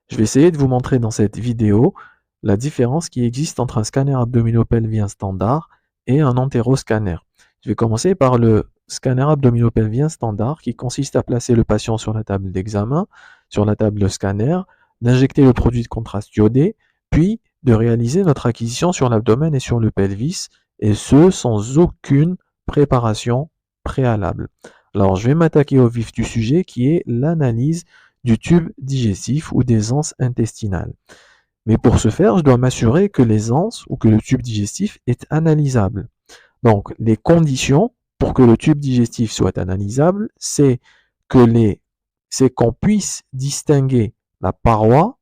Je vais essayer de vous montrer dans cette vidéo la différence qui existe entre un scanner abdominopelvien standard et un entéroscanner. Je vais commencer par le scanner abdominopelvien standard qui consiste à placer le patient sur la table d'examen, sur la table de scanner, d'injecter le produit de contraste iodé, puis de réaliser notre acquisition sur l'abdomen et sur le pelvis, et ce sans aucune préparation préalable. Alors, je vais m'attaquer au vif du sujet qui est l'analyse du tube digestif ou des anses intestinales. Mais pour ce faire, je dois m'assurer que les anses ou que le tube digestif est analysable. Donc, les conditions pour que le tube digestif soit analysable, c'est qu'on puisse distinguer la paroi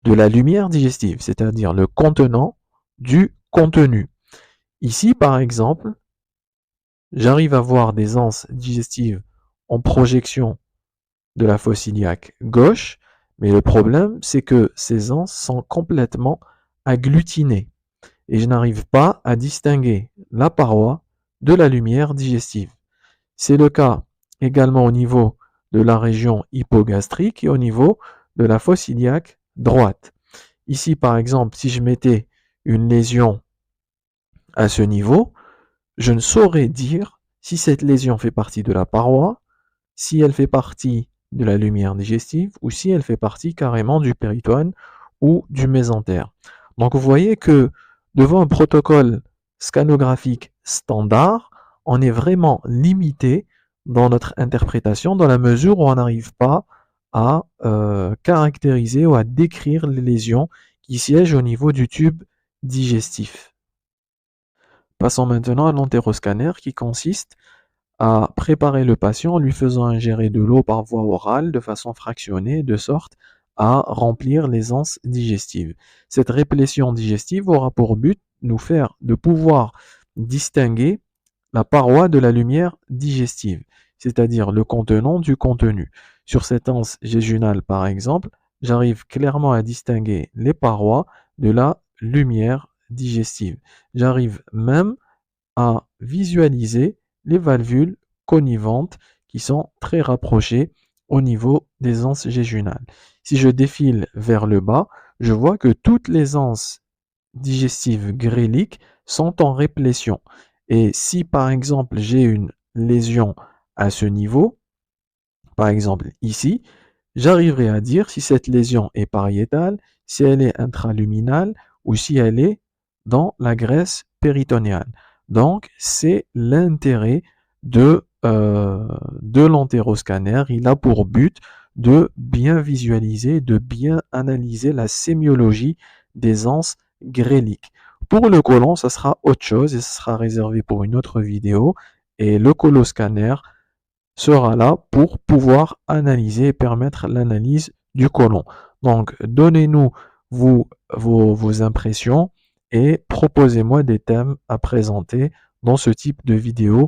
de la lumière digestive, c'est-à-dire le contenant du contenu. Ici, par exemple, j'arrive à voir des anses digestives en projection de la fosse iliaque gauche, mais le problème, c'est que ces anses sont complètement agglutinées et je n'arrive pas à distinguer la paroi de la lumière digestive. C'est le cas également au niveau de la région hypogastrique et au niveau de la fosse iliaque droite. Ici, par exemple, si je mettais une lésion à ce niveau, je ne saurais dire si cette lésion fait partie de la paroi, si elle fait partie de la lumière digestive ou si elle fait partie carrément du péritoine ou du mésentère. Donc vous voyez que devant un protocole scanographique standard, on est vraiment limité dans notre interprétation dans la mesure où on n'arrive pas à caractériser ou à décrire les lésions qui siègent au niveau du tube digestif. Passons maintenant à l'entéroscanner qui consiste à préparer le patient en lui faisant ingérer de l'eau par voie orale de façon fractionnée, de sorte à remplir les anses digestives. Cette réplétion digestive aura pour but de pouvoir distinguer la paroi de la lumière digestive, c'est-à-dire le contenant du contenu. Sur cette anse jéjunale, par exemple, j'arrive clairement à distinguer les parois de la lumière digestive. J'arrive même à visualiser les valvules connivantes qui sont très rapprochées au niveau des anses jéjunales. Si je défile vers le bas, je vois que toutes les anses digestives gréliques sont en réplétion. Et si par exemple j'ai une lésion à ce niveau, par exemple ici, j'arriverai à dire si cette lésion est pariétale, si elle est intraluminale ou si elle est dans la graisse péritonéale. Donc, c'est l'intérêt de l'entéroscanner. Il a pour but de bien visualiser, de bien analyser la sémiologie des anses gréliques. Pour le côlon, ça sera autre chose et ça sera réservé pour une autre vidéo. Et le coloscanner sera là pour pouvoir analyser et permettre l'analyse du côlon. Donc, donnez-nous vos impressions et proposez-moi des thèmes à présenter dans ce type de vidéo